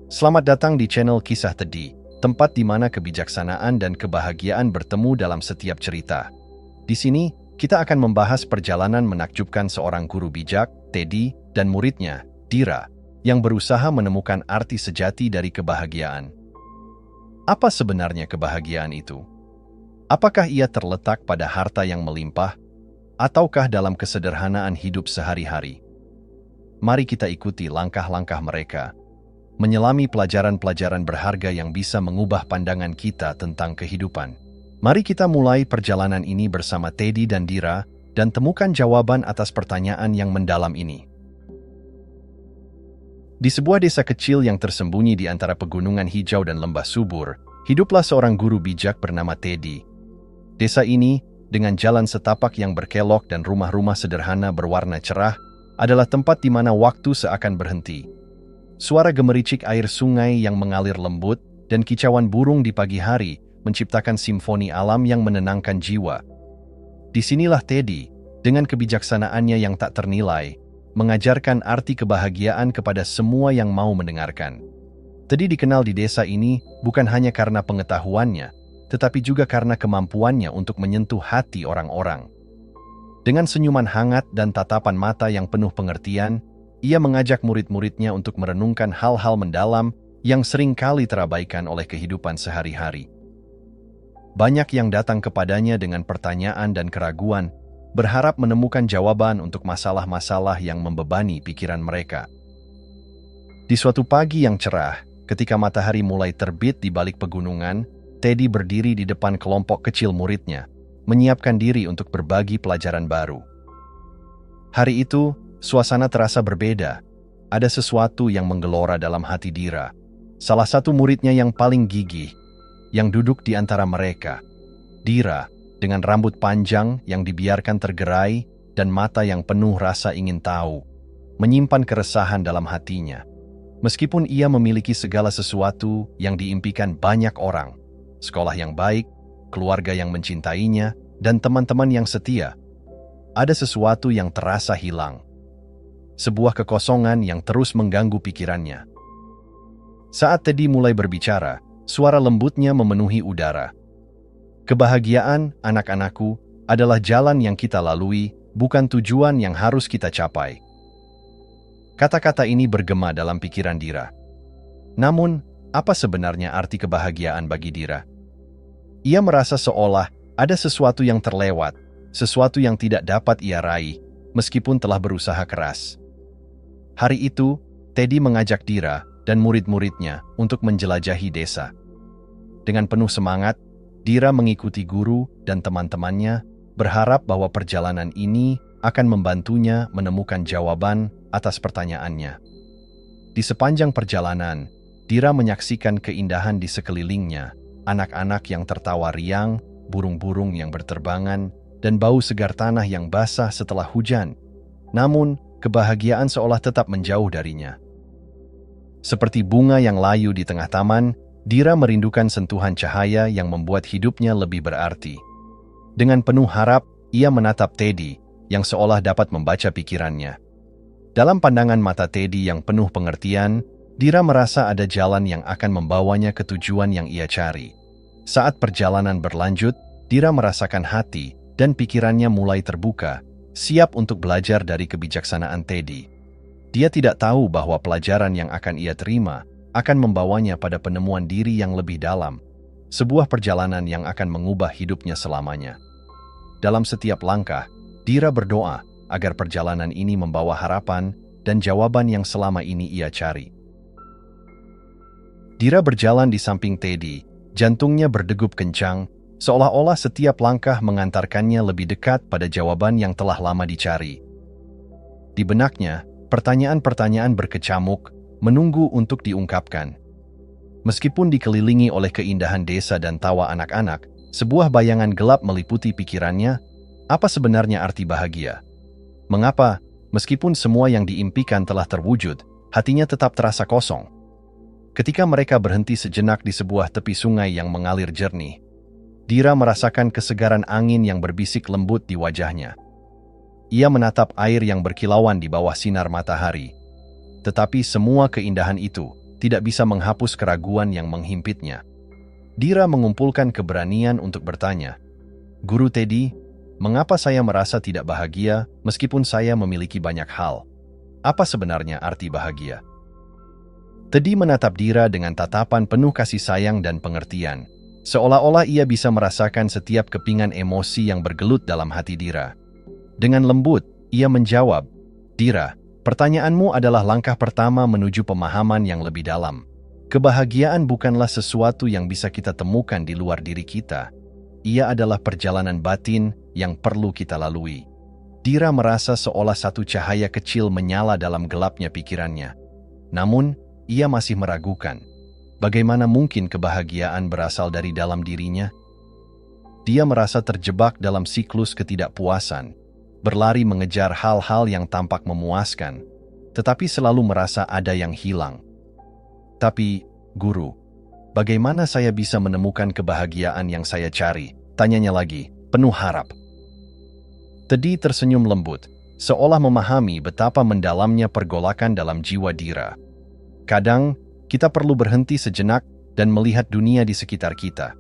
Selamat datang di channel Kisah Tedi, tempat di mana kebijaksanaan dan kebahagiaan bertemu dalam setiap cerita. Di sini, kita akan membahas perjalanan menakjubkan seorang guru bijak, Tedi, dan muridnya, Dira, yang berusaha menemukan arti sejati dari kebahagiaan. Apa sebenarnya kebahagiaan itu? Apakah ia terletak pada harta yang melimpah, ataukah dalam kesederhanaan hidup sehari-hari? Mari kita ikuti langkah-langkah mereka, menyelami pelajaran-pelajaran berharga yang bisa mengubah pandangan kita tentang kehidupan. Mari kita mulai perjalanan ini bersama Tedi dan Dira, dan temukan jawaban atas pertanyaan yang mendalam ini. Di sebuah desa kecil yang tersembunyi di antara pegunungan hijau dan lembah subur, hiduplah seorang guru bijak bernama Tedi. Desa ini, dengan jalan setapak yang berkelok dan rumah-rumah sederhana berwarna cerah, adalah tempat di mana waktu seakan berhenti. Suara gemericik air sungai yang mengalir lembut dan kicauan burung di pagi hari menciptakan simfoni alam yang menenangkan jiwa. Disinilah Tedi, dengan kebijaksanaannya yang tak ternilai, mengajarkan arti kebahagiaan kepada semua yang mau mendengarkan. Tedi dikenal di desa ini bukan hanya karena pengetahuannya, tetapi juga karena kemampuannya untuk menyentuh hati orang-orang. Dengan senyuman hangat dan tatapan mata yang penuh pengertian, ia mengajak murid-muridnya untuk merenungkan hal-hal mendalam yang sering kali terabaikan oleh kehidupan sehari-hari. Banyak yang datang kepadanya dengan pertanyaan dan keraguan, berharap menemukan jawaban untuk masalah-masalah yang membebani pikiran mereka. Di suatu pagi yang cerah, ketika matahari mulai terbit di balik pegunungan, Tedi berdiri di depan kelompok kecil muridnya, menyiapkan diri untuk berbagi pelajaran baru. Hari itu, suasana terasa berbeda. Ada sesuatu yang menggelora dalam hati Dira, salah satu muridnya yang paling gigih, yang duduk di antara mereka. Dira, dengan rambut panjang yang dibiarkan tergerai dan mata yang penuh rasa ingin tahu, menyimpan keresahan dalam hatinya. Meskipun ia memiliki segala sesuatu yang diimpikan banyak orang, sekolah yang baik, keluarga yang mencintainya, dan teman-teman yang setia, ada sesuatu yang terasa hilang. Sebuah kekosongan yang terus mengganggu pikirannya. Saat Tedi mulai berbicara, suara lembutnya memenuhi udara. Kebahagiaan, anak-anakku, adalah jalan yang kita lalui, bukan tujuan yang harus kita capai. Kata-kata ini bergema dalam pikiran Dira. Namun, apa sebenarnya arti kebahagiaan bagi Dira? Ia merasa seolah ada sesuatu yang terlewat, sesuatu yang tidak dapat ia raih, meskipun telah berusaha keras. Hari itu, Tedi mengajak Dira dan murid-muridnya untuk menjelajahi desa. Dengan penuh semangat, Dira mengikuti guru dan teman-temannya, berharap bahwa perjalanan ini akan membantunya menemukan jawaban atas pertanyaannya. Di sepanjang perjalanan, Dira menyaksikan keindahan di sekelilingnya, anak-anak yang tertawa riang, burung-burung yang berterbangan, dan bau segar tanah yang basah setelah hujan. Namun, kebahagiaan seolah tetap menjauh darinya. Seperti bunga yang layu di tengah taman, Dira merindukan sentuhan cahaya yang membuat hidupnya lebih berarti. Dengan penuh harap, ia menatap Tedi, yang seolah dapat membaca pikirannya. Dalam pandangan mata Tedi yang penuh pengertian, Dira merasa ada jalan yang akan membawanya ke tujuan yang ia cari. Saat perjalanan berlanjut, Dira merasakan hati dan pikirannya mulai terbuka, siap untuk belajar dari kebijaksanaan Tedi. Dia tidak tahu bahwa pelajaran yang akan ia terima akan membawanya pada penemuan diri yang lebih dalam, sebuah perjalanan yang akan mengubah hidupnya selamanya. Dalam setiap langkah, Dira berdoa agar perjalanan ini membawa harapan dan jawaban yang selama ini ia cari. Dira berjalan di samping Tedi, jantungnya berdegup kencang, seolah-olah setiap langkah mengantarkannya lebih dekat pada jawaban yang telah lama dicari. Di benaknya, pertanyaan-pertanyaan berkecamuk, menunggu untuk diungkapkan. Meskipun dikelilingi oleh keindahan desa dan tawa anak-anak, sebuah bayangan gelap meliputi pikirannya. Apa sebenarnya arti bahagia? Mengapa, meskipun semua yang diimpikan telah terwujud, hatinya tetap terasa kosong? Ketika mereka berhenti sejenak di sebuah tepi sungai yang mengalir jernih, Dira merasakan kesegaran angin yang berbisik lembut di wajahnya. Ia menatap air yang berkilauan di bawah sinar matahari. Tetapi semua keindahan itu tidak bisa menghapus keraguan yang menghimpitnya. Dira mengumpulkan keberanian untuk bertanya, "Guru Teddy, mengapa saya merasa tidak bahagia meskipun saya memiliki banyak hal? Apa sebenarnya arti bahagia?" Teddy menatap Dira dengan tatapan penuh kasih sayang dan pengertian, seolah-olah ia bisa merasakan setiap kepingan emosi yang bergelut dalam hati Dira. Dengan lembut, ia menjawab, "Dira, pertanyaanmu adalah langkah pertama menuju pemahaman yang lebih dalam. Kebahagiaan bukanlah sesuatu yang bisa kita temukan di luar diri kita. Ia adalah perjalanan batin yang perlu kita lalui." Dira merasa seolah satu cahaya kecil menyala dalam gelapnya pikirannya. Namun, ia masih meragukan. Bagaimana mungkin kebahagiaan berasal dari dalam dirinya? Dia merasa terjebak dalam siklus ketidakpuasan, berlari mengejar hal-hal yang tampak memuaskan, tetapi selalu merasa ada yang hilang. "Tapi, Guru, bagaimana saya bisa menemukan kebahagiaan yang saya cari?" tanyanya lagi, penuh harap. Teddy tersenyum lembut, seolah memahami betapa mendalamnya pergolakan dalam jiwa Dira. Kadang, kita perlu berhenti sejenak dan melihat dunia di sekitar kita.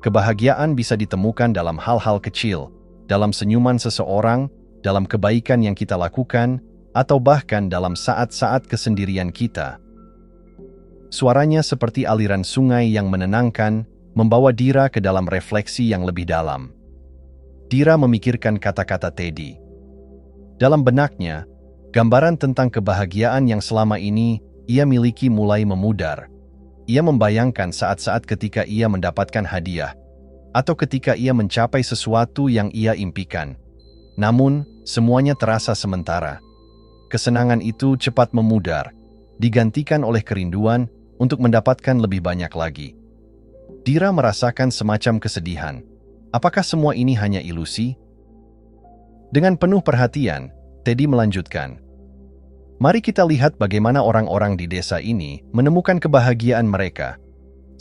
Kebahagiaan bisa ditemukan dalam hal-hal kecil, dalam senyuman seseorang, dalam kebaikan yang kita lakukan, atau bahkan dalam saat-saat kesendirian kita. Suaranya seperti aliran sungai yang menenangkan, membawa Dira ke dalam refleksi yang lebih dalam. Dira memikirkan kata-kata Teddy. Dalam benaknya, gambaran tentang kebahagiaan yang selama ini ia miliki mulai memudar. Ia membayangkan saat-saat ketika ia mendapatkan hadiah, atau ketika ia mencapai sesuatu yang ia impikan. Namun, semuanya terasa sementara. Kesenangan itu cepat memudar, digantikan oleh kerinduan untuk mendapatkan lebih banyak lagi. Dira merasakan semacam kesedihan. Apakah semua ini hanya ilusi? Dengan penuh perhatian, Teddy melanjutkan, "Mari kita lihat bagaimana orang-orang di desa ini menemukan kebahagiaan mereka.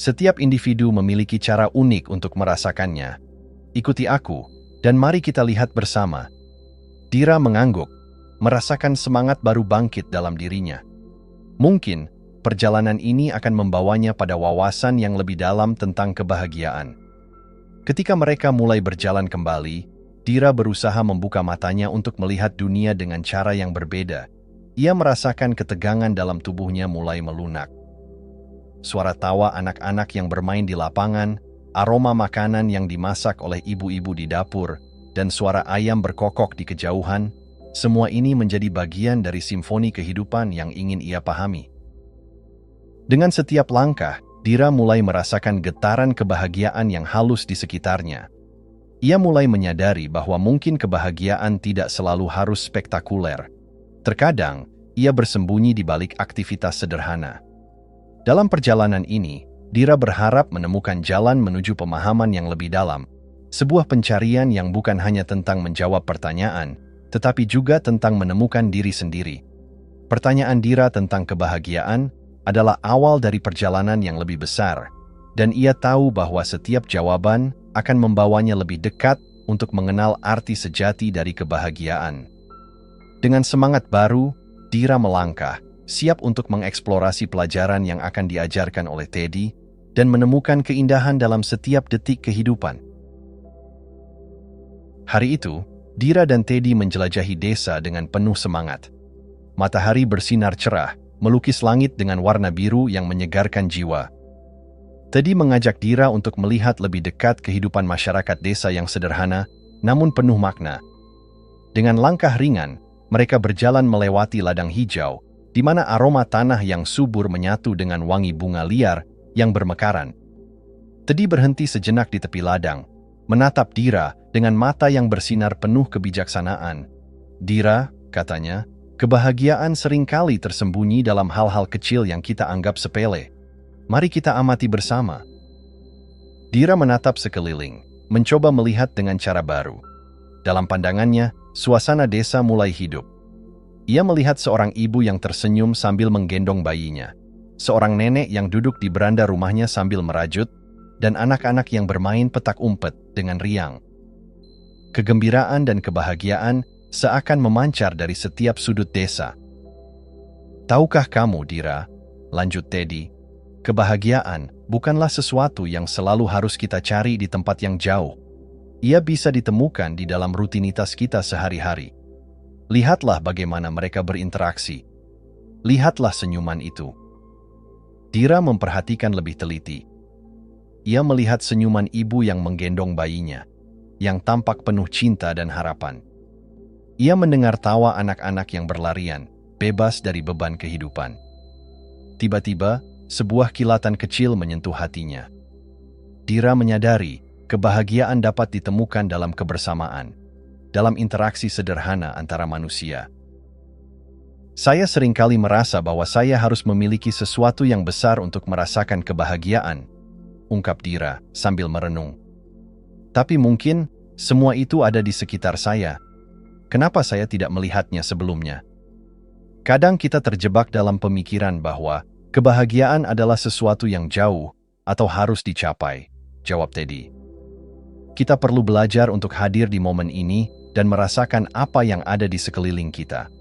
Setiap individu memiliki cara unik untuk merasakannya. Ikuti aku, dan mari kita lihat bersama." Dira mengangguk, merasakan semangat baru bangkit dalam dirinya. Mungkin, perjalanan ini akan membawanya pada wawasan yang lebih dalam tentang kebahagiaan. Ketika mereka mulai berjalan kembali, Dira berusaha membuka matanya untuk melihat dunia dengan cara yang berbeda. Ia merasakan ketegangan dalam tubuhnya mulai melunak. Suara tawa anak-anak yang bermain di lapangan, aroma makanan yang dimasak oleh ibu-ibu di dapur, dan suara ayam berkokok di kejauhan, semua ini menjadi bagian dari simfoni kehidupan yang ingin ia pahami. Dengan setiap langkah, Dira mulai merasakan getaran kebahagiaan yang halus di sekitarnya. Ia mulai menyadari bahwa mungkin kebahagiaan tidak selalu harus spektakuler. Terkadang, ia bersembunyi di balik aktivitas sederhana. Dalam perjalanan ini, Dira berharap menemukan jalan menuju pemahaman yang lebih dalam, sebuah pencarian yang bukan hanya tentang menjawab pertanyaan, tetapi juga tentang menemukan diri sendiri. Pertanyaan Dira tentang kebahagiaan adalah awal dari perjalanan yang lebih besar, dan ia tahu bahwa setiap jawaban akan membawanya lebih dekat untuk mengenal arti sejati dari kebahagiaan. Dengan semangat baru, Dira melangkah, siap untuk mengeksplorasi pelajaran yang akan diajarkan oleh Teddy dan menemukan keindahan dalam setiap detik kehidupan. Hari itu, Dira dan Teddy menjelajahi desa dengan penuh semangat. Matahari bersinar cerah, melukis langit dengan warna biru yang menyegarkan jiwa. Teddy mengajak Dira untuk melihat lebih dekat kehidupan masyarakat desa yang sederhana, namun penuh makna. Dengan langkah ringan, mereka berjalan melewati ladang hijau, di mana aroma tanah yang subur menyatu dengan wangi bunga liar yang bermekaran. Teddy berhenti sejenak di tepi ladang, menatap Dira dengan mata yang bersinar penuh kebijaksanaan. "Dira," katanya, "kebahagiaan seringkali tersembunyi dalam hal-hal kecil yang kita anggap sepele. Mari kita amati bersama." Dira menatap sekeliling, mencoba melihat dengan cara baru. Dalam pandangannya, suasana desa mulai hidup. Ia melihat seorang ibu yang tersenyum sambil menggendong bayinya, seorang nenek yang duduk di beranda rumahnya sambil merajut, dan anak-anak yang bermain petak umpet dengan riang. Kegembiraan dan kebahagiaan seakan memancar dari setiap sudut desa. "Tahukah kamu, Dira, lanjut Teddy. Kebahagiaan bukanlah sesuatu yang selalu harus kita cari di tempat yang jauh. Ia bisa ditemukan di dalam rutinitas kita sehari-hari. Lihatlah bagaimana mereka berinteraksi. Lihatlah senyuman itu. Dira memperhatikan lebih teliti. Ia melihat senyuman ibu yang menggendong bayinya, yang tampak penuh cinta dan harapan. Ia mendengar tawa anak-anak yang berlarian, bebas dari beban kehidupan. Tiba-tiba, sebuah kilatan kecil menyentuh hatinya. Dira menyadari kebahagiaan dapat ditemukan dalam kebersamaan, dalam interaksi sederhana antara manusia. Saya seringkali merasa bahwa saya harus memiliki sesuatu yang besar untuk merasakan kebahagiaan, ungkap Dira sambil merenung. Tapi mungkin semua itu ada di sekitar saya. Kenapa saya tidak melihatnya sebelumnya? Kadang kita terjebak dalam pemikiran bahwa kebahagiaan adalah sesuatu yang jauh atau harus dicapai, jawab Teddy. Kita perlu belajar untuk hadir di momen ini dan merasakan apa yang ada di sekeliling kita.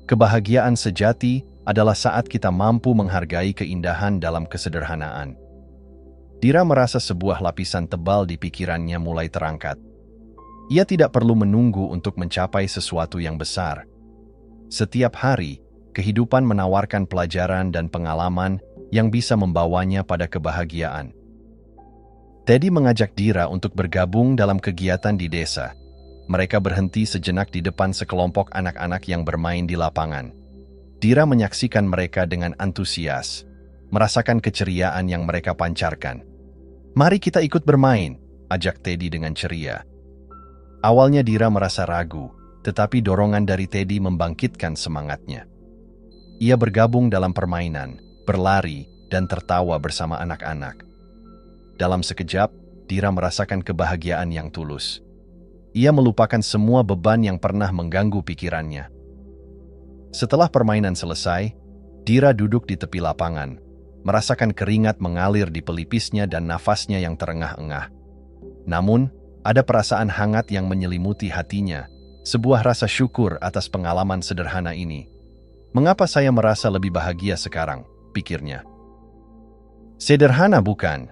Kebahagiaan sejati adalah saat kita mampu menghargai keindahan dalam kesederhanaan. Dira merasa sebuah lapisan tebal di pikirannya mulai terangkat. Ia tidak perlu menunggu untuk mencapai sesuatu yang besar. Setiap hari, kehidupan menawarkan pelajaran dan pengalaman yang bisa membawanya pada kebahagiaan. Teddy mengajak Dira untuk bergabung dalam kegiatan di desa. Mereka berhenti sejenak di depan sekelompok anak-anak yang bermain di lapangan. Dira menyaksikan mereka dengan antusias, merasakan keceriaan yang mereka pancarkan. "Mari kita ikut bermain," ajak Teddy dengan ceria. Awalnya Dira merasa ragu, tetapi dorongan dari Teddy membangkitkan semangatnya. Ia bergabung dalam permainan, berlari, dan tertawa bersama anak-anak. Dalam sekejap, Dira merasakan kebahagiaan yang tulus. Ia melupakan semua beban yang pernah mengganggu pikirannya. Setelah permainan selesai, Dira duduk di tepi lapangan, merasakan keringat mengalir di pelipisnya dan nafasnya yang terengah-engah. Namun, ada perasaan hangat yang menyelimuti hatinya, sebuah rasa syukur atas pengalaman sederhana ini. "Mengapa saya merasa lebih bahagia sekarang?" pikirnya. Sederhana bukan?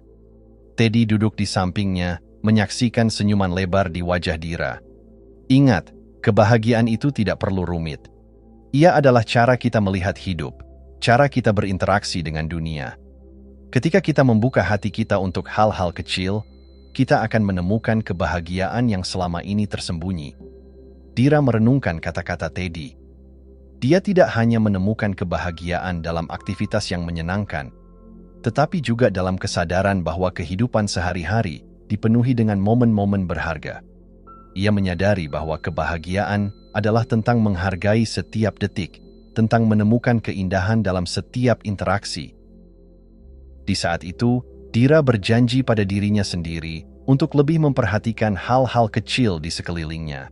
Teddy duduk di sampingnya, menyaksikan senyuman lebar di wajah Dira. Ingat, kebahagiaan itu tidak perlu rumit. Ia adalah cara kita melihat hidup, cara kita berinteraksi dengan dunia. Ketika kita membuka hati kita untuk hal-hal kecil, kita akan menemukan kebahagiaan yang selama ini tersembunyi. Dira merenungkan kata-kata Teddy. Dia tidak hanya menemukan kebahagiaan dalam aktivitas yang menyenangkan, tetapi juga dalam kesadaran bahwa kehidupan sehari-hari dipenuhi dengan momen-momen berharga. Ia menyadari bahwa kebahagiaan adalah tentang menghargai setiap detik, tentang menemukan keindahan dalam setiap interaksi. Di saat itu, Dira berjanji pada dirinya sendiri untuk lebih memperhatikan hal-hal kecil di sekelilingnya.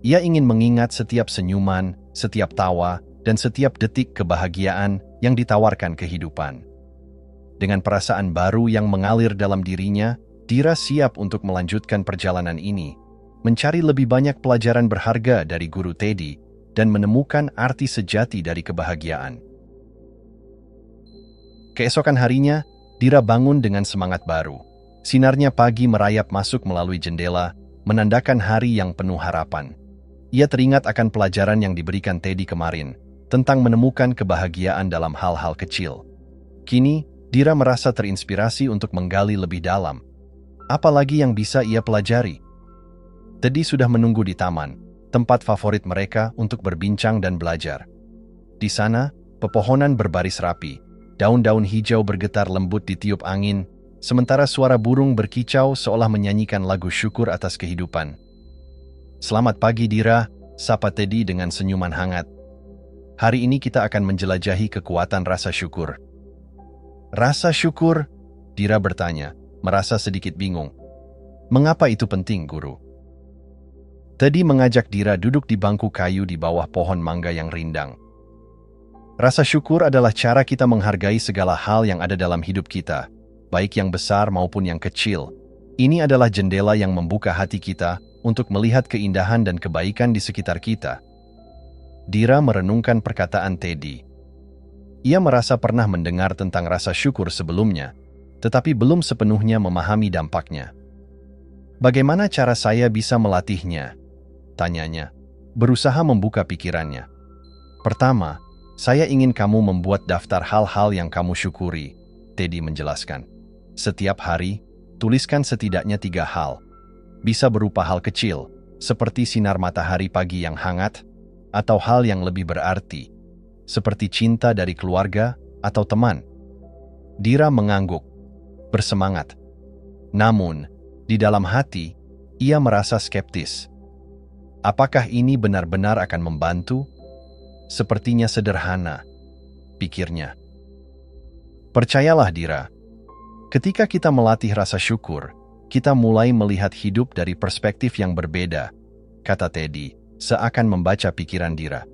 Ia ingin mengingat setiap senyuman, setiap tawa, dan setiap detik kebahagiaan yang ditawarkan kehidupan. Dengan perasaan baru yang mengalir dalam dirinya, Dira siap untuk melanjutkan perjalanan ini, mencari lebih banyak pelajaran berharga dari guru Teddy, dan menemukan arti sejati dari kebahagiaan. Keesokan harinya, Dira bangun dengan semangat baru. Sinarnya pagi merayap masuk melalui jendela, menandakan hari yang penuh harapan. Ia teringat akan pelajaran yang diberikan Teddy kemarin, tentang menemukan kebahagiaan dalam hal-hal kecil. Kini, Dira merasa terinspirasi untuk menggali lebih dalam. Apa lagi yang bisa ia pelajari? Teddy sudah menunggu di taman, tempat favorit mereka untuk berbincang dan belajar. Di sana, pepohonan berbaris rapi, daun-daun hijau bergetar lembut ditiup angin, sementara suara burung berkicau seolah menyanyikan lagu syukur atas kehidupan. "Selamat pagi Dira," sapa Teddy dengan senyuman hangat. "Hari ini kita akan menjelajahi kekuatan rasa syukur." "Rasa syukur?" Dira bertanya, merasa sedikit bingung. "Mengapa itu penting, Guru?" Teddy mengajak Dira duduk di bangku kayu di bawah pohon mangga yang rindang. Rasa syukur adalah cara kita menghargai segala hal yang ada dalam hidup kita, baik yang besar maupun yang kecil. Ini adalah jendela yang membuka hati kita untuk melihat keindahan dan kebaikan di sekitar kita. Dira merenungkan perkataan Teddy. Ia merasa pernah mendengar tentang rasa syukur sebelumnya, tetapi belum sepenuhnya memahami dampaknya. "Bagaimana cara saya bisa melatihnya?" tanyanya, berusaha membuka pikirannya. "Pertama, saya ingin kamu membuat daftar hal-hal yang kamu syukuri," Teddy menjelaskan. "Setiap hari, tuliskan setidaknya 3 hal. Bisa berupa hal kecil, seperti sinar matahari pagi yang hangat, atau hal yang lebih berarti, seperti cinta dari keluarga atau teman." Dira mengangguk, bersemangat. Namun, di dalam hati, ia merasa skeptis. Apakah ini benar-benar akan membantu? Sepertinya sederhana, pikirnya. Percayalah Dira, ketika kita melatih rasa syukur, kita mulai melihat hidup dari perspektif yang berbeda, kata Teddy, seakan membaca pikiran Dira.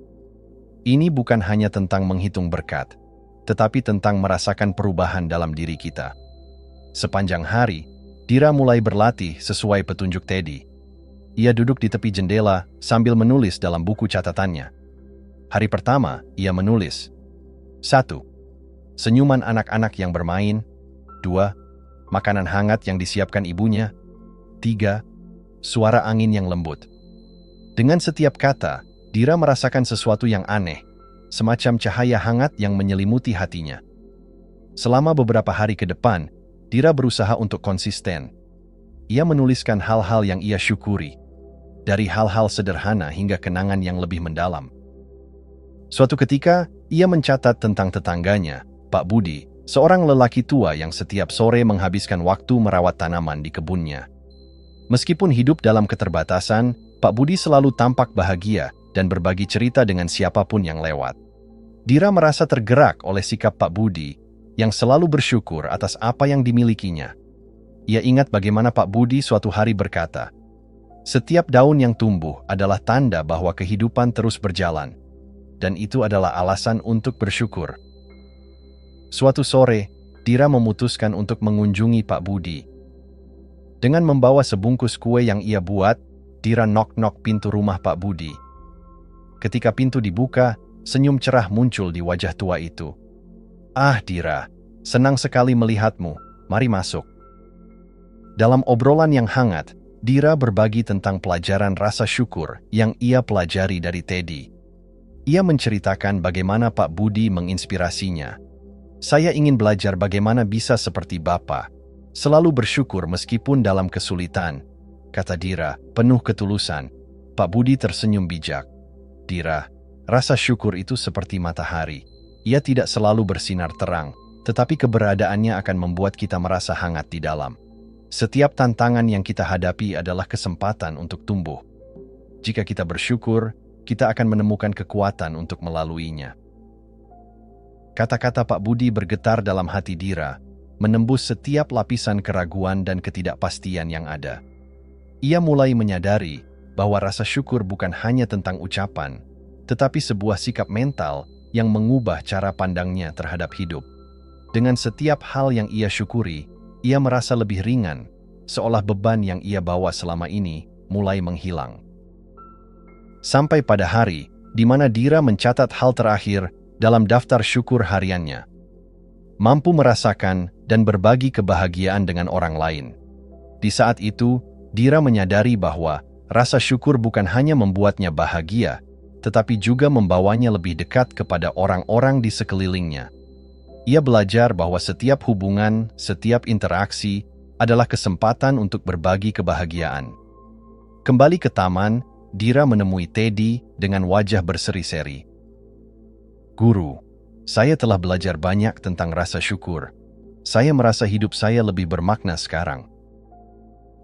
Ini bukan hanya tentang menghitung berkat, tetapi tentang merasakan perubahan dalam diri kita. Sepanjang hari, Dira mulai berlatih sesuai petunjuk Teddy. Ia duduk di tepi jendela sambil menulis dalam buku catatannya. Hari pertama, ia menulis. 1. Senyuman anak-anak yang bermain. 2. Makanan hangat yang disiapkan ibunya. 3. Suara angin yang lembut. Dengan setiap kata, Dira merasakan sesuatu yang aneh, semacam cahaya hangat yang menyelimuti hatinya. Selama beberapa hari ke depan, Dira berusaha untuk konsisten. Ia menuliskan hal-hal yang ia syukuri, dari hal-hal sederhana hingga kenangan yang lebih mendalam. Suatu ketika, ia mencatat tentang tetangganya, Pak Budi, seorang lelaki tua yang setiap sore menghabiskan waktu merawat tanaman di kebunnya. Meskipun hidup dalam keterbatasan, Pak Budi selalu tampak bahagia dan berbagi cerita dengan siapapun yang lewat. Dira merasa tergerak oleh sikap Pak Budi yang selalu bersyukur atas apa yang dimilikinya. Ia ingat bagaimana Pak Budi suatu hari berkata, "Setiap daun yang tumbuh adalah tanda bahwa kehidupan terus berjalan, dan itu adalah alasan untuk bersyukur." Suatu sore, Dira memutuskan untuk mengunjungi Pak Budi. Dengan membawa sebungkus kue yang ia buat, Dira nok-nok pintu rumah Pak Budi. Ketika pintu dibuka, senyum cerah muncul di wajah tua itu. "Ah Dira, senang sekali melihatmu, mari masuk." Dalam obrolan yang hangat, Dira berbagi tentang pelajaran rasa syukur yang ia pelajari dari Teddy. Ia menceritakan bagaimana Pak Budi menginspirasinya. "Saya ingin belajar bagaimana bisa seperti Bapak, selalu bersyukur meskipun dalam kesulitan," kata Dira, penuh ketulusan. Pak Budi tersenyum bijak. "Dira, rasa syukur itu seperti matahari. Ia tidak selalu bersinar terang, tetapi keberadaannya akan membuat kita merasa hangat di dalam. Setiap tantangan yang kita hadapi adalah kesempatan untuk tumbuh. Jika kita bersyukur, kita akan menemukan kekuatan untuk melaluinya." Kata-kata Pak Budi bergetar dalam hati Dira, menembus setiap lapisan keraguan dan ketidakpastian yang ada. Ia mulai menyadari bahwa rasa syukur bukan hanya tentang ucapan, tetapi sebuah sikap mental yang mengubah cara pandangnya terhadap hidup. Dengan setiap hal yang ia syukuri, ia merasa lebih ringan, seolah beban yang ia bawa selama ini mulai menghilang. Sampai pada hari di mana Dira mencatat hal terakhir dalam daftar syukur hariannya. Mampu merasakan dan berbagi kebahagiaan dengan orang lain. Di saat itu, Dira menyadari bahwa rasa syukur bukan hanya membuatnya bahagia, tetapi juga membawanya lebih dekat kepada orang-orang di sekelilingnya. Ia belajar bahwa setiap hubungan, setiap interaksi adalah kesempatan untuk berbagi kebahagiaan. Kembali ke taman, Dira menemui Teddy dengan wajah berseri-seri. "Guru, saya telah belajar banyak tentang rasa syukur. Saya merasa hidup saya lebih bermakna sekarang."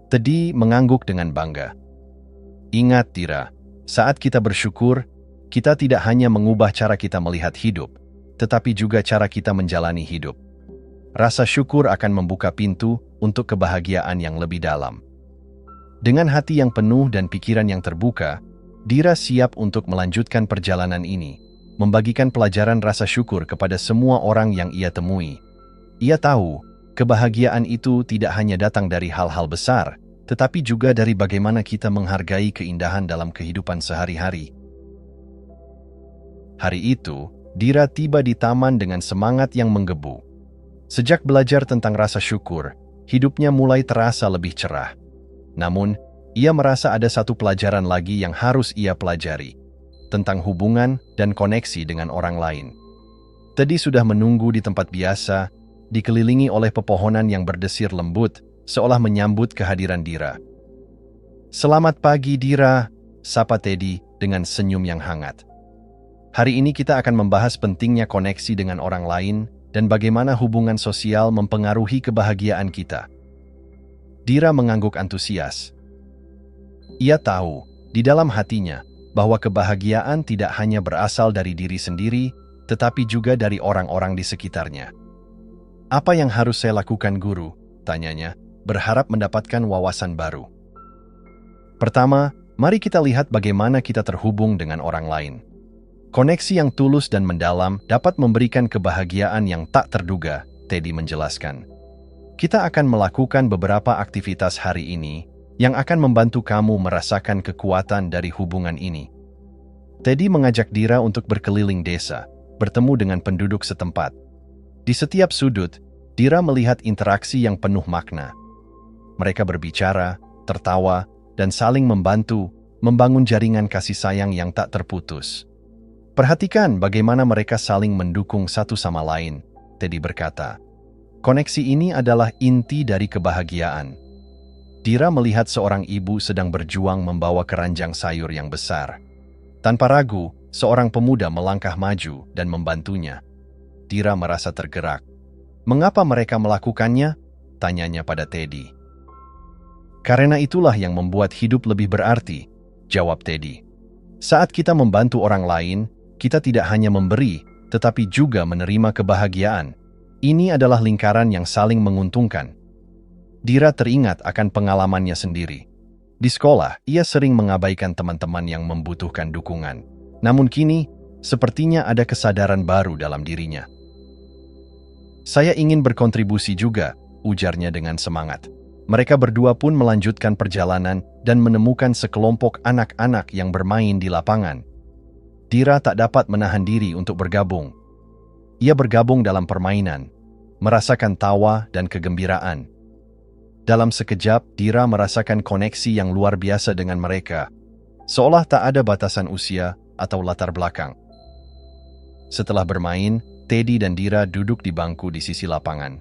Teddy mengangguk dengan bangga. "Ingat Dira, saat kita bersyukur, kita tidak hanya mengubah cara kita melihat hidup, tetapi juga cara kita menjalani hidup. Rasa syukur akan membuka pintu untuk kebahagiaan yang lebih dalam." Dengan hati yang penuh dan pikiran yang terbuka, Dira siap untuk melanjutkan perjalanan ini, membagikan pelajaran rasa syukur kepada semua orang yang ia temui. Ia tahu, kebahagiaan itu tidak hanya datang dari hal-hal besar, tetapi juga dari bagaimana kita menghargai keindahan dalam kehidupan sehari-hari. Hari itu, Dira tiba di taman dengan semangat yang menggebu. Sejak belajar tentang rasa syukur, hidupnya mulai terasa lebih cerah. Namun, ia merasa ada satu pelajaran lagi yang harus ia pelajari, tentang hubungan dan koneksi dengan orang lain. Teddy sudah menunggu di tempat biasa, dikelilingi oleh pepohonan yang berdesir lembut, seolah menyambut kehadiran Dira. "Selamat pagi, Dira," sapa Teddy dengan senyum yang hangat. "Hari ini kita akan membahas pentingnya koneksi dengan orang lain dan bagaimana hubungan sosial mempengaruhi kebahagiaan kita." Dira mengangguk antusias. Ia tahu, di dalam hatinya, bahwa kebahagiaan tidak hanya berasal dari diri sendiri, tetapi juga dari orang-orang di sekitarnya. "Apa yang harus saya lakukan, Guru?" tanyanya, berharap mendapatkan wawasan baru. "Pertama, mari kita lihat bagaimana kita terhubung dengan orang lain. Koneksi yang tulus dan mendalam dapat memberikan kebahagiaan yang tak terduga," Teddy menjelaskan. "Kita akan melakukan beberapa aktivitas hari ini yang akan membantu kamu merasakan kekuatan dari hubungan ini." Teddy mengajak Dira untuk berkeliling desa, bertemu dengan penduduk setempat. Di setiap sudut, Dira melihat interaksi yang penuh makna. Mereka berbicara, tertawa, dan saling membantu, membangun jaringan kasih sayang yang tak terputus. "Perhatikan bagaimana mereka saling mendukung satu sama lain," Teddy berkata. "Koneksi ini adalah inti dari kebahagiaan." Dira melihat seorang ibu sedang berjuang membawa keranjang sayur yang besar. Tanpa ragu, seorang pemuda melangkah maju dan membantunya. Dira merasa tergerak. "Mengapa mereka melakukannya?" tanyanya pada Teddy. "Karena itulah yang membuat hidup lebih berarti," jawab Teddy. "Saat kita membantu orang lain, kita tidak hanya memberi, tetapi juga menerima kebahagiaan. Ini adalah lingkaran yang saling menguntungkan." Dira teringat akan pengalamannya sendiri. Di sekolah, ia sering mengabaikan teman-teman yang membutuhkan dukungan. Namun kini, sepertinya ada kesadaran baru dalam dirinya. "Saya ingin berkontribusi juga," ujarnya dengan semangat. Mereka berdua pun melanjutkan perjalanan dan menemukan sekelompok anak-anak yang bermain di lapangan. Dira tak dapat menahan diri untuk bergabung. Ia bergabung dalam permainan, merasakan tawa dan kegembiraan. Dalam sekejap, Dira merasakan koneksi yang luar biasa dengan mereka, seolah tak ada batasan usia atau latar belakang. Setelah bermain, Teddy dan Dira duduk di bangku di sisi lapangan.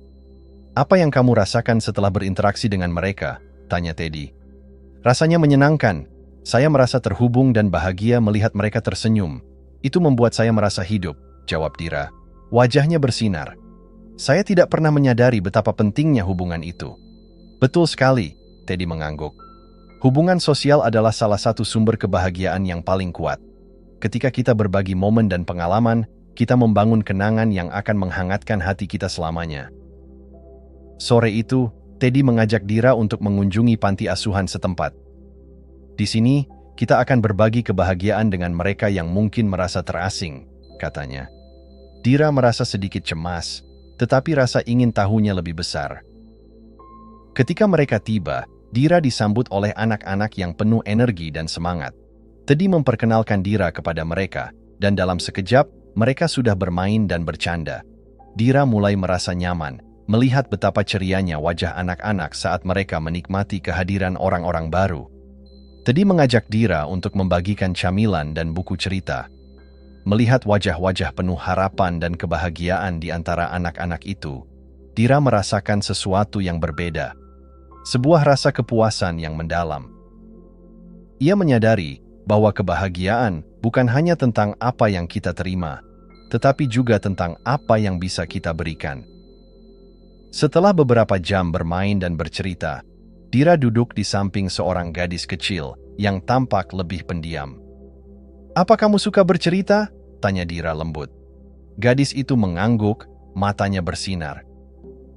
"Apa yang kamu rasakan setelah berinteraksi dengan mereka?" tanya Teddy. "Rasanya menyenangkan. Saya merasa terhubung dan bahagia melihat mereka tersenyum. Itu membuat saya merasa hidup," jawab Dira. Wajahnya bersinar. "Saya tidak pernah menyadari betapa pentingnya hubungan itu." "Betul sekali," Teddy mengangguk. "Hubungan sosial adalah salah satu sumber kebahagiaan yang paling kuat. Ketika kita berbagi momen dan pengalaman, kita membangun kenangan yang akan menghangatkan hati kita selamanya." Sore itu, Teddy mengajak Dira untuk mengunjungi panti asuhan setempat. "Di sini, kita akan berbagi kebahagiaan dengan mereka yang mungkin merasa terasing," katanya. Dira merasa sedikit cemas, tetapi rasa ingin tahunya lebih besar. Ketika mereka tiba, Dira disambut oleh anak-anak yang penuh energi dan semangat. Teddy memperkenalkan Dira kepada mereka, dan dalam sekejap, mereka sudah bermain dan bercanda. Dira mulai merasa nyaman, melihat betapa cerianya wajah anak-anak saat mereka menikmati kehadiran orang-orang baru. Teddy mengajak Dira untuk membagikan camilan dan buku cerita. Melihat wajah-wajah penuh harapan dan kebahagiaan di antara anak-anak itu, Dira merasakan sesuatu yang berbeda. Sebuah rasa kepuasan yang mendalam. Ia menyadari bahwa kebahagiaan bukan hanya tentang apa yang kita terima, tetapi juga tentang apa yang bisa kita berikan. Setelah beberapa jam bermain dan bercerita, Dira duduk di samping seorang gadis kecil yang tampak lebih pendiam. "Apa kamu suka bercerita?" tanya Dira lembut. Gadis itu mengangguk, matanya bersinar.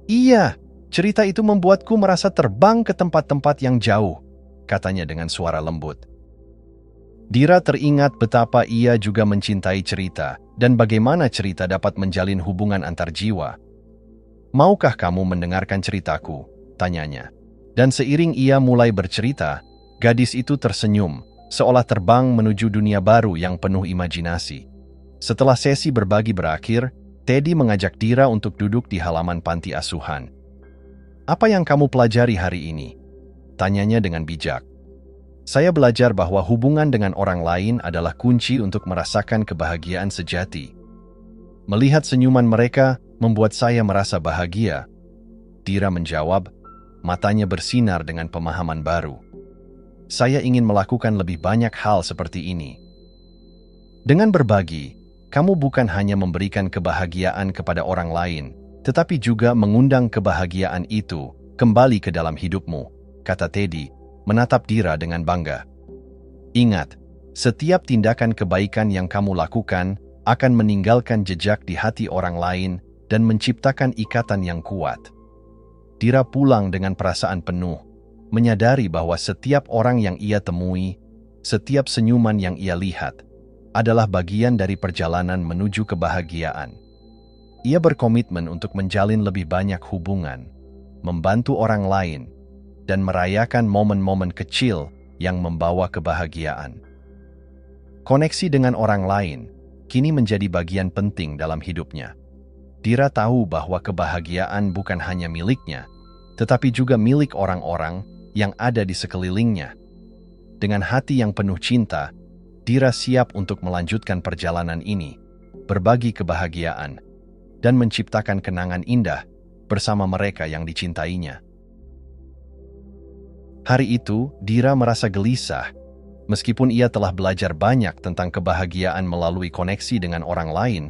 "Iya, cerita itu membuatku merasa terbang ke tempat-tempat yang jauh," katanya dengan suara lembut. Dira teringat betapa ia juga mencintai cerita dan bagaimana cerita dapat menjalin hubungan antar jiwa. "Maukah kamu mendengarkan ceritaku?" tanyanya. Dan seiring ia mulai bercerita, gadis itu tersenyum, seolah terbang menuju dunia baru yang penuh imajinasi. Setelah sesi berbagi berakhir, Teddy mengajak Dira untuk duduk di halaman panti asuhan. "Apa yang kamu pelajari hari ini?" tanyanya dengan bijak. "Saya belajar bahwa hubungan dengan orang lain adalah kunci untuk merasakan kebahagiaan sejati. Melihat senyuman mereka membuat saya merasa bahagia." Dira menjawab, matanya bersinar dengan pemahaman baru. "Saya ingin melakukan lebih banyak hal seperti ini." Dengan berbagi, kamu bukan hanya memberikan kebahagiaan kepada orang lain, tetapi juga mengundang kebahagiaan itu kembali ke dalam hidupmu, kata Teddy, menatap Dira dengan bangga. "Ingat, setiap tindakan kebaikan yang kamu lakukan akan meninggalkan jejak di hati orang lain dan menciptakan ikatan yang kuat." Dira pulang dengan perasaan penuh, menyadari bahwa setiap orang yang ia temui, setiap senyuman yang ia lihat, adalah bagian dari perjalanan menuju kebahagiaan. Ia berkomitmen untuk menjalin lebih banyak hubungan, membantu orang lain, dan merayakan momen-momen kecil yang membawa kebahagiaan. Koneksi dengan orang lain kini menjadi bagian penting dalam hidupnya. Dira tahu bahwa kebahagiaan bukan hanya miliknya, tetapi juga milik orang-orang yang ada di sekelilingnya. Dengan hati yang penuh cinta, Dira siap untuk melanjutkan perjalanan ini, berbagi kebahagiaan, dan menciptakan kenangan indah bersama mereka yang dicintainya. Hari itu, Dira merasa gelisah. Meskipun ia telah belajar banyak tentang kebahagiaan melalui koneksi dengan orang lain,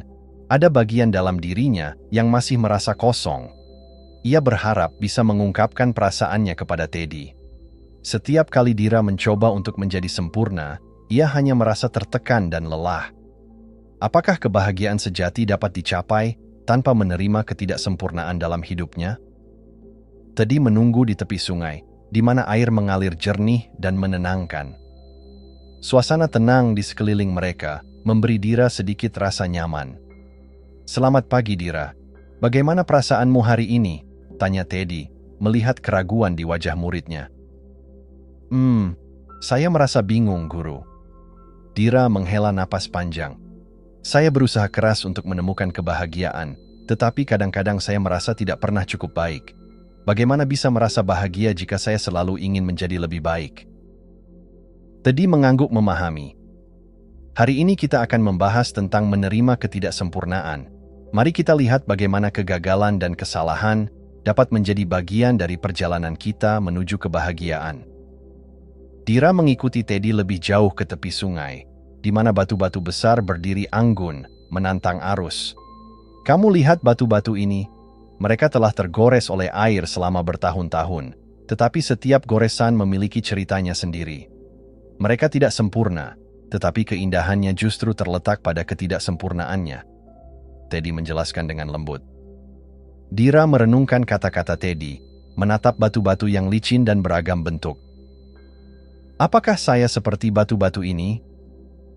ada bagian dalam dirinya yang masih merasa kosong. Ia berharap bisa mengungkapkan perasaannya kepada Teddy. Setiap kali Dira mencoba untuk menjadi sempurna, ia hanya merasa tertekan dan lelah. Apakah kebahagiaan sejati dapat dicapai tanpa menerima ketidaksempurnaan dalam hidupnya? Teddy menunggu di tepi sungai, di mana air mengalir jernih dan menenangkan. Suasana tenang di sekeliling mereka memberi Dira sedikit rasa nyaman. "Selamat pagi, Dira. Bagaimana perasaanmu hari ini?" tanya Teddy, melihat keraguan di wajah muridnya. Saya merasa bingung, Guru." Dira menghela napas panjang. "Saya berusaha keras untuk menemukan kebahagiaan, tetapi kadang-kadang saya merasa tidak pernah cukup baik. Bagaimana bisa merasa bahagia jika saya selalu ingin menjadi lebih baik?" Teddy mengangguk memahami. "Hari ini kita akan membahas tentang menerima ketidaksempurnaan. Mari kita lihat bagaimana kegagalan dan kesalahan dapat menjadi bagian dari perjalanan kita menuju kebahagiaan." Dira mengikuti Teddy lebih jauh ke tepi sungai, di mana batu-batu besar berdiri anggun, menantang arus. "Kamu lihat batu-batu ini? Mereka telah tergores oleh air selama bertahun-tahun, tetapi setiap goresan memiliki ceritanya sendiri. Mereka tidak sempurna, tetapi keindahannya justru terletak pada ketidaksempurnaannya," Teddy menjelaskan dengan lembut. Dira merenungkan kata-kata Teddy, menatap batu-batu yang licin dan beragam bentuk. "Apakah saya seperti batu-batu ini?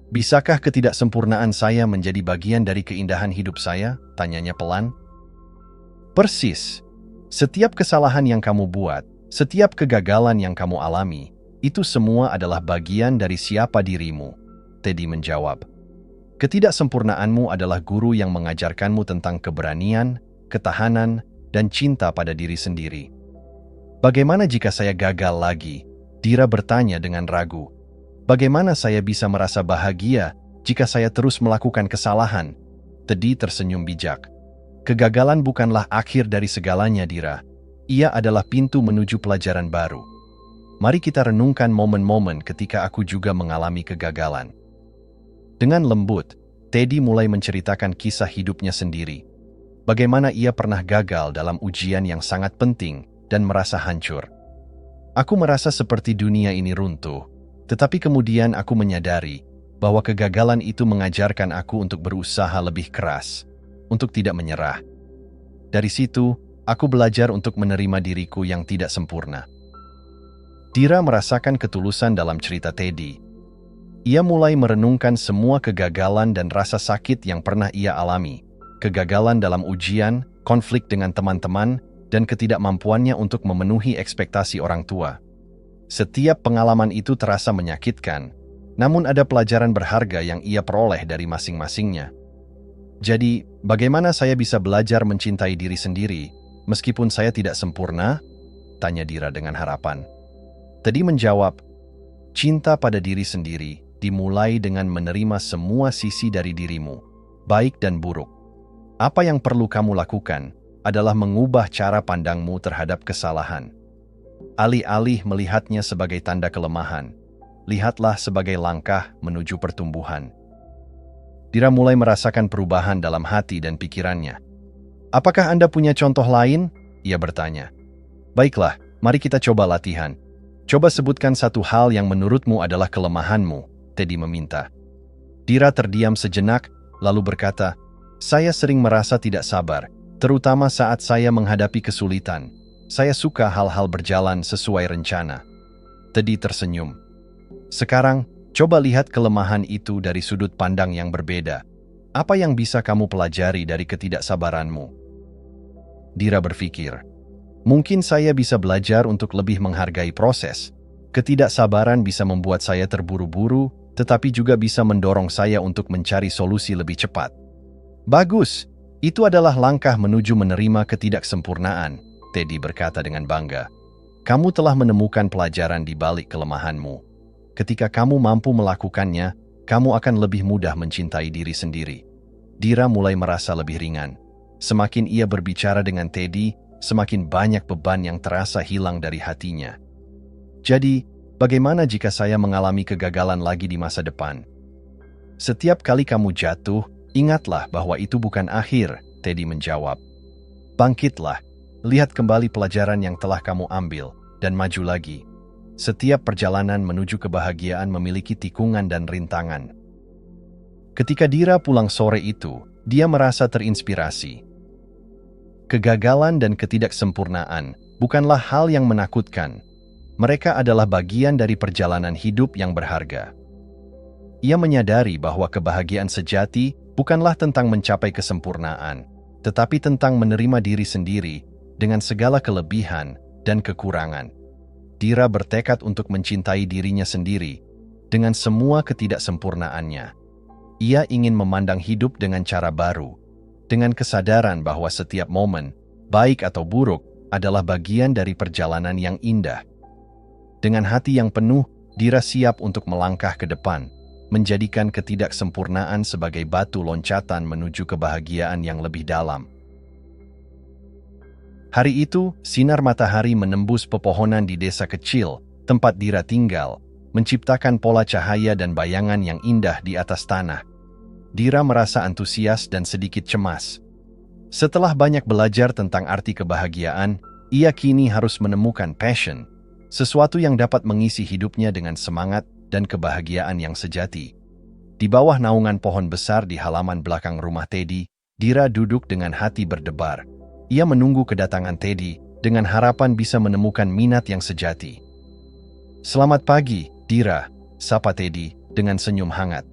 Bisakah ketidaksempurnaan saya menjadi bagian dari keindahan hidup saya?" tanyanya pelan. "Persis. Setiap kesalahan yang kamu buat, setiap kegagalan yang kamu alami, itu semua adalah bagian dari siapa dirimu," Teddy menjawab. "Ketidaksempurnaanmu adalah guru yang mengajarkanmu tentang keberanian, ketahanan, dan cinta pada diri sendiri." "Bagaimana jika saya gagal lagi?" Dira bertanya dengan ragu. "Bagaimana saya bisa merasa bahagia jika saya terus melakukan kesalahan?" Teddy tersenyum bijak. "Kegagalan bukanlah akhir dari segalanya, Dira. Ia adalah pintu menuju pelajaran baru. Mari kita renungkan momen-momen ketika aku juga mengalami kegagalan." Dengan lembut, Teddy mulai menceritakan kisah hidupnya sendiri. Bagaimana ia pernah gagal dalam ujian yang sangat penting dan merasa hancur. "Aku merasa seperti dunia ini runtuh, tetapi kemudian aku menyadari bahwa kegagalan itu mengajarkan aku untuk berusaha lebih keras, untuk tidak menyerah. Dari situ, aku belajar untuk menerima diriku yang tidak sempurna." Dira merasakan ketulusan dalam cerita Teddy. Ia mulai merenungkan semua kegagalan dan rasa sakit yang pernah ia alami. Kegagalan dalam ujian, konflik dengan teman-teman, dan ketidakmampuannya untuk memenuhi ekspektasi orang tua. Setiap pengalaman itu terasa menyakitkan, namun ada pelajaran berharga yang ia peroleh dari masing-masingnya. Jadi, bagaimana saya bisa belajar mencintai diri sendiri, meskipun saya tidak sempurna? Tanya Dira dengan harapan. Teddy menjawab, cinta pada diri sendiri dimulai dengan menerima semua sisi dari dirimu, baik dan buruk. Apa yang perlu kamu lakukan adalah mengubah cara pandangmu terhadap kesalahan. Alih-alih melihatnya sebagai tanda kelemahan, lihatlah sebagai langkah menuju pertumbuhan. Dira mulai merasakan perubahan dalam hati dan pikirannya. Apakah Anda punya contoh lain? Ia bertanya. Baiklah, mari kita coba latihan. Coba sebutkan satu hal yang menurutmu adalah kelemahanmu, Teddy meminta. Dira terdiam sejenak, lalu berkata, saya sering merasa tidak sabar, terutama saat saya menghadapi kesulitan. Saya suka hal-hal berjalan sesuai rencana. Teddy tersenyum. Sekarang, coba lihat kelemahan itu dari sudut pandang yang berbeda. Apa yang bisa kamu pelajari dari ketidaksabaranmu? Dira berpikir, mungkin saya bisa belajar untuk lebih menghargai proses. Ketidaksabaran bisa membuat saya terburu-buru, tetapi juga bisa mendorong saya untuk mencari solusi lebih cepat. Bagus, itu adalah langkah menuju menerima ketidaksempurnaan, Teddy berkata dengan bangga. Kamu telah menemukan pelajaran di balik kelemahanmu. Ketika kamu mampu melakukannya, kamu akan lebih mudah mencintai diri sendiri. Dira mulai merasa lebih ringan. Semakin ia berbicara dengan Teddy, semakin banyak beban yang terasa hilang dari hatinya. Jadi, bagaimana jika saya mengalami kegagalan lagi di masa depan? Setiap kali kamu jatuh, ingatlah bahwa itu bukan akhir, Teddy menjawab. Bangkitlah, lihat kembali pelajaran yang telah kamu ambil, dan maju lagi. Setiap perjalanan menuju kebahagiaan memiliki tikungan dan rintangan. Ketika Dira pulang sore itu, dia merasa terinspirasi. Kegagalan dan ketidaksempurnaan bukanlah hal yang menakutkan. Mereka adalah bagian dari perjalanan hidup yang berharga. Ia menyadari bahwa kebahagiaan sejati bukanlah tentang mencapai kesempurnaan, tetapi tentang menerima diri sendiri dengan segala kelebihan dan kekurangan. Dira bertekad untuk mencintai dirinya sendiri dengan semua ketidaksempurnaannya. Ia ingin memandang hidup dengan cara baru, dengan kesadaran bahwa setiap momen, baik atau buruk, adalah bagian dari perjalanan yang indah. Dengan hati yang penuh, Dira siap untuk melangkah ke depan, menjadikan ketidaksempurnaan sebagai batu loncatan menuju kebahagiaan yang lebih dalam. Hari itu, sinar matahari menembus pepohonan di desa kecil, tempat Dira tinggal, menciptakan pola cahaya dan bayangan yang indah di atas tanah. Dira merasa antusias dan sedikit cemas. Setelah banyak belajar tentang arti kebahagiaan, ia kini harus menemukan passion, sesuatu yang dapat mengisi hidupnya dengan semangat dan kebahagiaan yang sejati. Di bawah naungan pohon besar di halaman belakang rumah Teddy, Dira duduk dengan hati berdebar. Ia menunggu kedatangan Teddy dengan harapan bisa menemukan minat yang sejati. Selamat pagi, Dira, sapa Teddy dengan senyum hangat.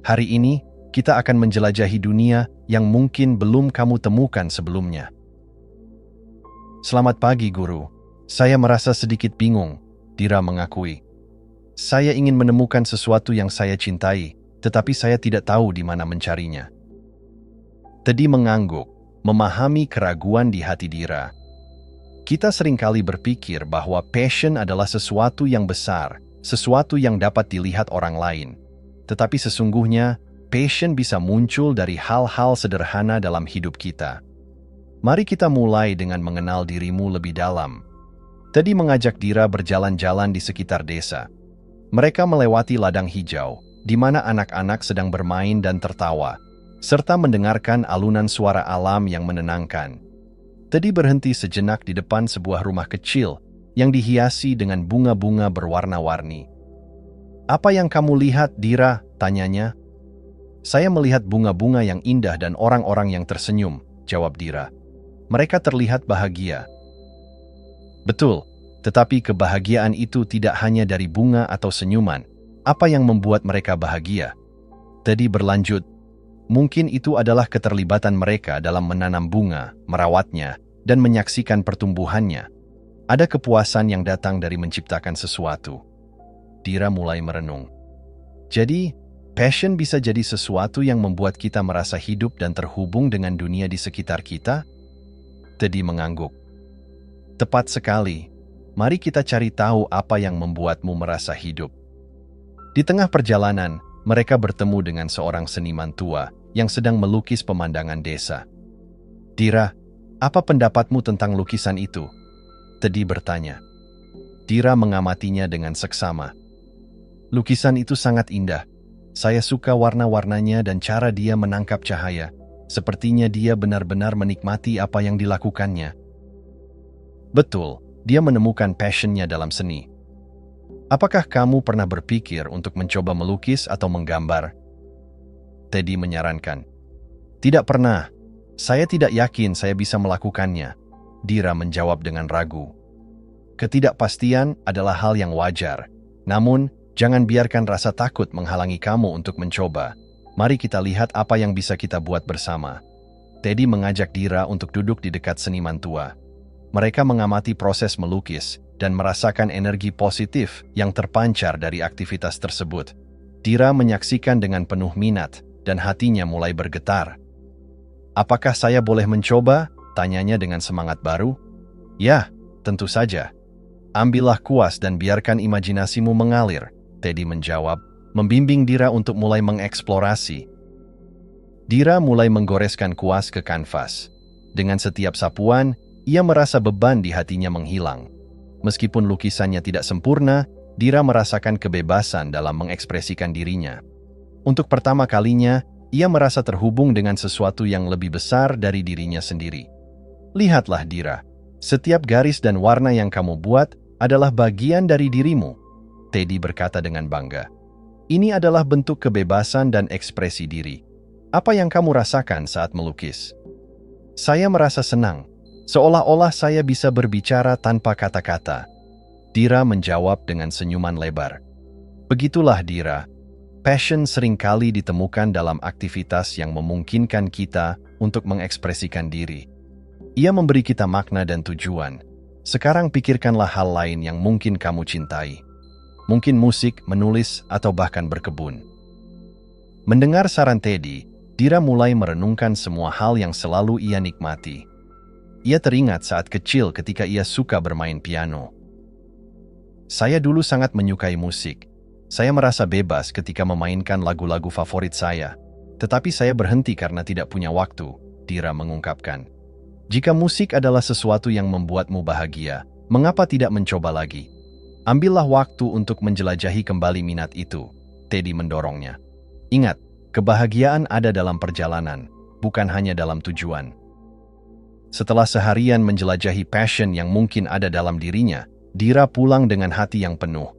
Hari ini, kita akan menjelajahi dunia yang mungkin belum kamu temukan sebelumnya. Selamat pagi, Guru. Saya merasa sedikit bingung, Dira mengakui. Saya ingin menemukan sesuatu yang saya cintai, tetapi saya tidak tahu di mana mencarinya. Teddy mengangguk, memahami keraguan di hati Dira. Kita seringkali berpikir bahwa passion adalah sesuatu yang besar, sesuatu yang dapat dilihat orang lain. Tetapi sesungguhnya, passion bisa muncul dari hal-hal sederhana dalam hidup kita. Mari kita mulai dengan mengenal dirimu lebih dalam. Teddy mengajak Dira berjalan-jalan di sekitar desa. Mereka melewati ladang hijau, di mana anak-anak sedang bermain dan tertawa, serta mendengarkan alunan suara alam yang menenangkan. Teddy berhenti sejenak di depan sebuah rumah kecil yang dihiasi dengan bunga-bunga berwarna-warni. Apa yang kamu lihat, Dira? Tanyanya. Saya melihat bunga-bunga yang indah dan orang-orang yang tersenyum, jawab Dira. Mereka terlihat bahagia. Betul, tetapi kebahagiaan itu tidak hanya dari bunga atau senyuman. Apa yang membuat mereka bahagia? Teddy berlanjut, mungkin itu adalah keterlibatan mereka dalam menanam bunga, merawatnya, dan menyaksikan pertumbuhannya. Ada kepuasan yang datang dari menciptakan sesuatu. Dira mulai merenung. Jadi, Passion bisa jadi sesuatu yang membuat kita merasa hidup dan terhubung dengan dunia di sekitar kita? Teddy mengangguk. Tepat sekali. Mari kita cari tahu apa yang membuatmu merasa hidup. Di tengah perjalanan, mereka bertemu dengan seorang seniman tua yang sedang melukis pemandangan desa. Dira, apa pendapatmu tentang lukisan itu? Teddy bertanya. Dira mengamatinya dengan seksama. Lukisan itu sangat indah. Saya suka warna-warnanya dan cara dia menangkap cahaya. Sepertinya dia benar-benar menikmati apa yang dilakukannya. Betul, dia menemukan passion-nya dalam seni. Apakah kamu pernah berpikir untuk mencoba melukis atau menggambar? Teddy menyarankan. Tidak pernah. Saya tidak yakin saya bisa melakukannya. Dira menjawab dengan ragu. Ketidakpastian adalah hal yang wajar. Namun, jangan biarkan rasa takut menghalangi kamu untuk mencoba. Mari kita lihat apa yang bisa kita buat bersama. Teddy mengajak Dira untuk duduk di dekat seniman tua. Mereka mengamati proses melukis dan merasakan energi positif yang terpancar dari aktivitas tersebut. Dira menyaksikan dengan penuh minat dan hatinya mulai bergetar. Apakah saya boleh mencoba? Tanyanya dengan semangat baru. Ya, tentu saja. Ambillah kuas dan biarkan imajinasimu mengalir, Teddy menjawab, membimbing Dira untuk mulai mengeksplorasi. Dira mulai menggoreskan kuas ke kanvas. Dengan setiap sapuan, ia merasa beban di hatinya menghilang. Meskipun lukisannya tidak sempurna, Dira merasakan kebebasan dalam mengekspresikan dirinya. Untuk pertama kalinya, ia merasa terhubung dengan sesuatu yang lebih besar dari dirinya sendiri. Lihatlah Dira, setiap garis dan warna yang kamu buat adalah bagian dari dirimu, Teddy berkata dengan bangga. Ini adalah bentuk kebebasan dan ekspresi diri. Apa yang kamu rasakan saat melukis? Saya merasa senang, seolah-olah saya bisa berbicara tanpa kata-kata. Dira menjawab dengan senyuman lebar. Begitulah Dira. Passion seringkali ditemukan dalam aktivitas yang memungkinkan kita untuk mengekspresikan diri. Ia memberi kita makna dan tujuan. Sekarang pikirkanlah hal lain yang mungkin kamu cintai. Mungkin musik, menulis, atau bahkan berkebun. Mendengar saran Teddy, Dira mulai merenungkan semua hal yang selalu ia nikmati. Ia teringat saat kecil ketika ia suka bermain piano. Saya dulu sangat menyukai musik. Saya merasa bebas ketika memainkan lagu-lagu favorit saya. Tetapi saya berhenti karena tidak punya waktu, Dira mengungkapkan. Jika musik adalah sesuatu yang membuatmu bahagia, mengapa tidak mencoba lagi? Ambillah waktu untuk menjelajahi kembali minat itu, Teddy mendorongnya. Ingat, kebahagiaan ada dalam perjalanan, bukan hanya dalam tujuan. Setelah seharian menjelajahi passion yang mungkin ada dalam dirinya, Dira pulang dengan hati yang penuh.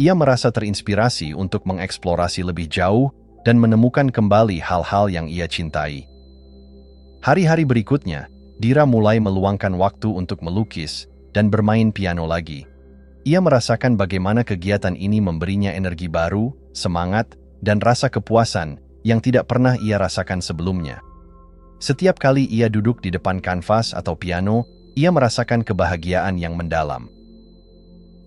Ia merasa terinspirasi untuk mengeksplorasi lebih jauh dan menemukan kembali hal-hal yang ia cintai. Hari-hari berikutnya, Dira mulai meluangkan waktu untuk melukis dan bermain piano lagi. Ia merasakan bagaimana kegiatan ini memberinya energi baru, semangat, dan rasa kepuasan yang tidak pernah ia rasakan sebelumnya. Setiap kali ia duduk di depan kanvas atau piano, ia merasakan kebahagiaan yang mendalam.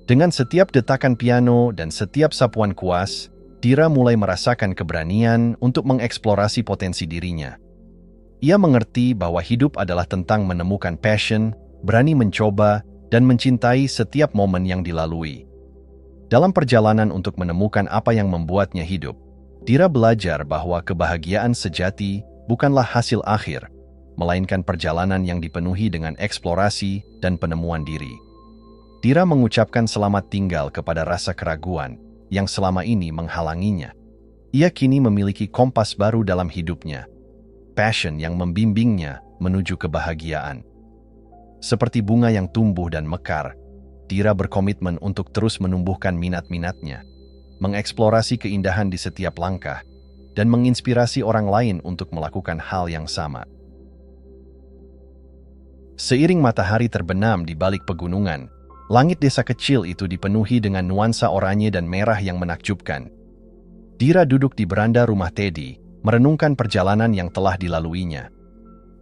Dengan setiap detakan piano dan setiap sapuan kuas, Dira mulai merasakan keberanian untuk mengeksplorasi potensi dirinya. Ia mengerti bahwa hidup adalah tentang menemukan passion, berani mencoba, dan mencintai setiap momen yang dilalui. Dalam perjalanan untuk menemukan apa yang membuatnya hidup, Dira belajar bahwa kebahagiaan sejati bukanlah hasil akhir, melainkan perjalanan yang dipenuhi dengan eksplorasi dan penemuan diri. Dira mengucapkan selamat tinggal kepada rasa keraguan yang selama ini menghalanginya. Ia kini memiliki kompas baru dalam hidupnya, passion yang membimbingnya menuju kebahagiaan. Seperti bunga yang tumbuh dan mekar, Dira berkomitmen untuk terus menumbuhkan minat-minatnya, mengeksplorasi keindahan di setiap langkah, dan menginspirasi orang lain untuk melakukan hal yang sama. Seiring matahari terbenam di balik pegunungan, langit desa kecil itu dipenuhi dengan nuansa oranye dan merah yang menakjubkan. Dira duduk di beranda rumah Teddy, merenungkan perjalanan yang telah dilaluinya.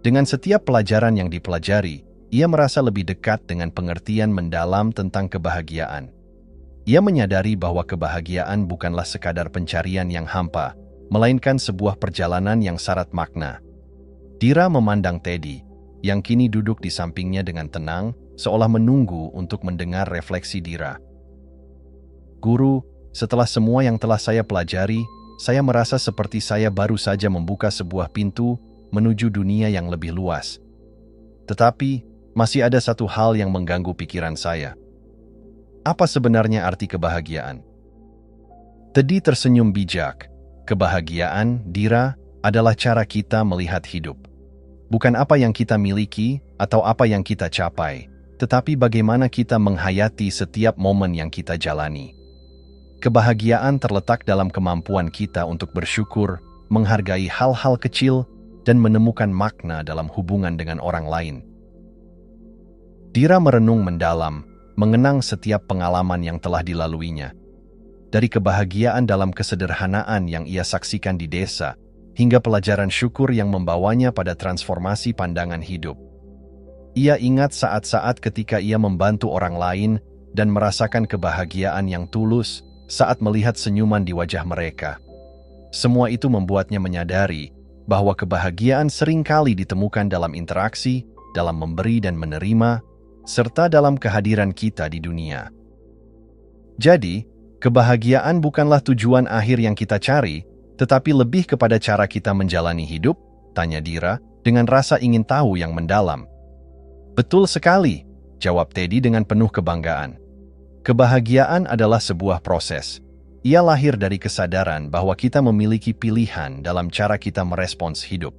Dengan setiap pelajaran yang dipelajari, ia merasa lebih dekat dengan pengertian mendalam tentang kebahagiaan. Ia menyadari bahwa kebahagiaan bukanlah sekadar pencarian yang hampa, melainkan sebuah perjalanan yang syarat makna. Dira memandang Teddy, yang kini duduk di sampingnya dengan tenang, seolah menunggu untuk mendengar refleksi Dira. Guru, setelah semua yang telah saya pelajari, saya merasa seperti saya baru saja membuka sebuah pintu menuju dunia yang lebih luas. Tetapi, masih ada satu hal yang mengganggu pikiran saya. Apa sebenarnya arti kebahagiaan? Teddy tersenyum bijak. Kebahagiaan, Dira, adalah cara kita melihat hidup. Bukan apa yang kita miliki atau apa yang kita capai, tetapi bagaimana kita menghayati setiap momen yang kita jalani. Kebahagiaan terletak dalam kemampuan kita untuk bersyukur, menghargai hal-hal kecil, dan menemukan makna dalam hubungan dengan orang lain. Dira merenung mendalam, mengenang setiap pengalaman yang telah dilaluinya. Dari kebahagiaan dalam kesederhanaan yang ia saksikan di desa, hingga pelajaran syukur yang membawanya pada transformasi pandangan hidup. Ia ingat saat-saat ketika ia membantu orang lain dan merasakan kebahagiaan yang tulus saat melihat senyuman di wajah mereka. Semua itu membuatnya menyadari bahwa kebahagiaan seringkali ditemukan dalam interaksi, dalam memberi dan menerima, serta dalam kehadiran kita di dunia. Jadi, kebahagiaan bukanlah tujuan akhir yang kita cari, tetapi lebih kepada cara kita menjalani hidup, tanya Dira, dengan rasa ingin tahu yang mendalam. Betul sekali, jawab Teddy dengan penuh kebanggaan. Kebahagiaan adalah sebuah proses. Ia lahir dari kesadaran bahwa kita memiliki pilihan dalam cara kita merespons hidup.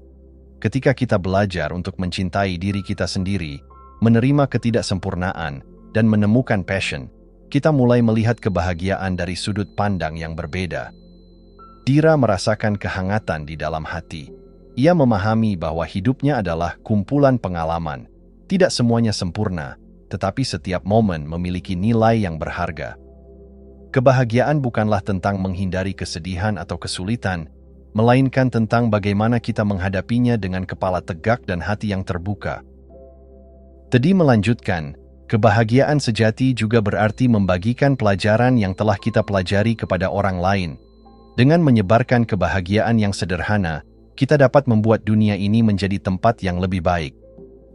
Ketika kita belajar untuk mencintai diri kita sendiri, menerima ketidaksempurnaan, dan menemukan passion, kita mulai melihat kebahagiaan dari sudut pandang yang berbeda. Dira merasakan kehangatan di dalam hati. Ia memahami bahwa hidupnya adalah kumpulan pengalaman. Tidak semuanya sempurna, tetapi setiap momen memiliki nilai yang berharga. Kebahagiaan bukanlah tentang menghindari kesedihan atau kesulitan, melainkan tentang bagaimana kita menghadapinya dengan kepala tegak dan hati yang terbuka. Teddy melanjutkan, kebahagiaan sejati juga berarti membagikan pelajaran yang telah kita pelajari kepada orang lain. Dengan menyebarkan kebahagiaan yang sederhana, kita dapat membuat dunia ini menjadi tempat yang lebih baik.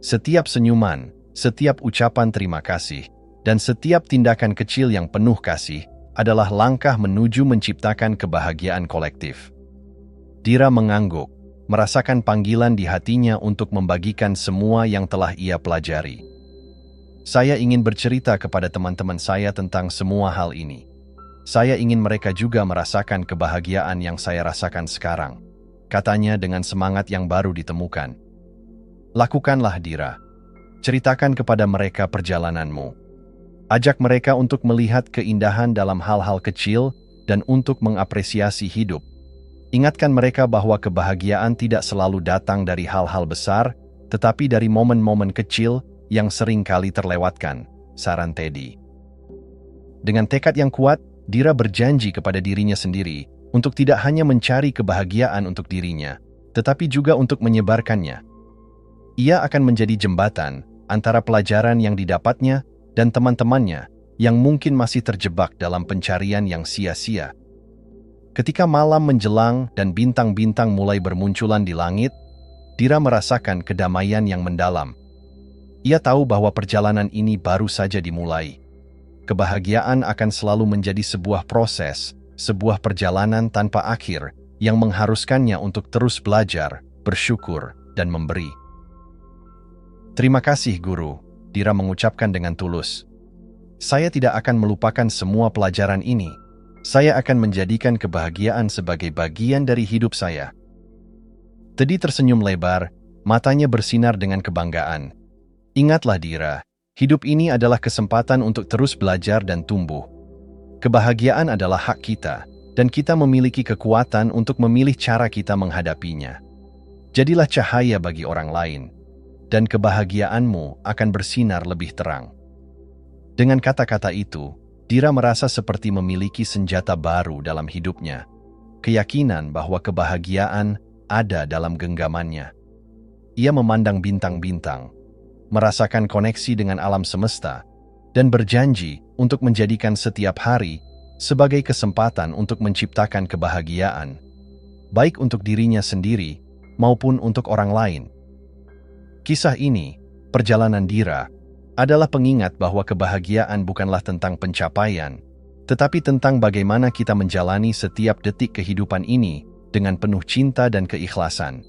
Setiap senyuman, setiap ucapan terima kasih, dan setiap tindakan kecil yang penuh kasih adalah langkah menuju menciptakan kebahagiaan kolektif. Dira mengangguk, merasakan panggilan di hatinya untuk membagikan semua yang telah ia pelajari. Saya ingin bercerita kepada teman-teman saya tentang semua hal ini. Saya ingin mereka juga merasakan kebahagiaan yang saya rasakan sekarang, katanya dengan semangat yang baru ditemukan. Lakukanlah, Dira. Ceritakan kepada mereka perjalananmu. Ajak mereka untuk melihat keindahan dalam hal-hal kecil dan untuk mengapresiasi hidup. Ingatkan mereka bahwa kebahagiaan tidak selalu datang dari hal-hal besar, tetapi dari momen-momen kecil yang sering kali terlewatkan, saran Teddy. Dengan tekad yang kuat, Dira berjanji kepada dirinya sendiri untuk tidak hanya mencari kebahagiaan untuk dirinya, tetapi juga untuk menyebarkannya. Ia akan menjadi jembatan antara pelajaran yang didapatnya dan teman-temannya yang mungkin masih terjebak dalam pencarian yang sia-sia. Ketika malam menjelang dan bintang-bintang mulai bermunculan di langit, Dira merasakan kedamaian yang mendalam. Ia tahu bahwa perjalanan ini baru saja dimulai. Kebahagiaan akan selalu menjadi sebuah proses, sebuah perjalanan tanpa akhir yang mengharuskannya untuk terus belajar, bersyukur, dan memberi. Terima kasih, Guru, Dira mengucapkan dengan tulus. Saya tidak akan melupakan semua pelajaran ini. Saya akan menjadikan kebahagiaan sebagai bagian dari hidup saya. Teddy tersenyum lebar, matanya bersinar dengan kebanggaan. Ingatlah, Dira, hidup ini adalah kesempatan untuk terus belajar dan tumbuh. Kebahagiaan adalah hak kita, dan kita memiliki kekuatan untuk memilih cara kita menghadapinya. Jadilah cahaya bagi orang lain, dan kebahagiaanmu akan bersinar lebih terang. Dengan kata-kata itu, Dira merasa seperti memiliki senjata baru dalam hidupnya. Keyakinan bahwa kebahagiaan ada dalam genggamannya. Ia memandang bintang-bintang, merasakan koneksi dengan alam semesta, dan berjanji untuk menjadikan setiap hari sebagai kesempatan untuk menciptakan kebahagiaan, baik untuk dirinya sendiri maupun untuk orang lain. Kisah ini, Perjalanan Dira, adalah pengingat bahwa kebahagiaan bukanlah tentang pencapaian, tetapi tentang bagaimana kita menjalani setiap detik kehidupan ini dengan penuh cinta dan keikhlasan.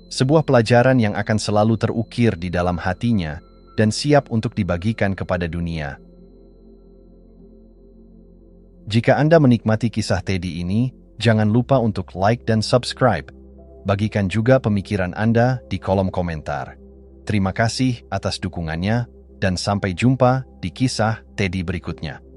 Sebuah pelajaran yang akan selalu terukir di dalam hatinya dan siap untuk dibagikan kepada dunia. Jika Anda menikmati kisah Teddy ini, jangan lupa untuk like dan subscribe. Bagikan juga pemikiran Anda di kolom komentar. Terima kasih atas dukungannya, dan sampai jumpa di kisah Teddy berikutnya.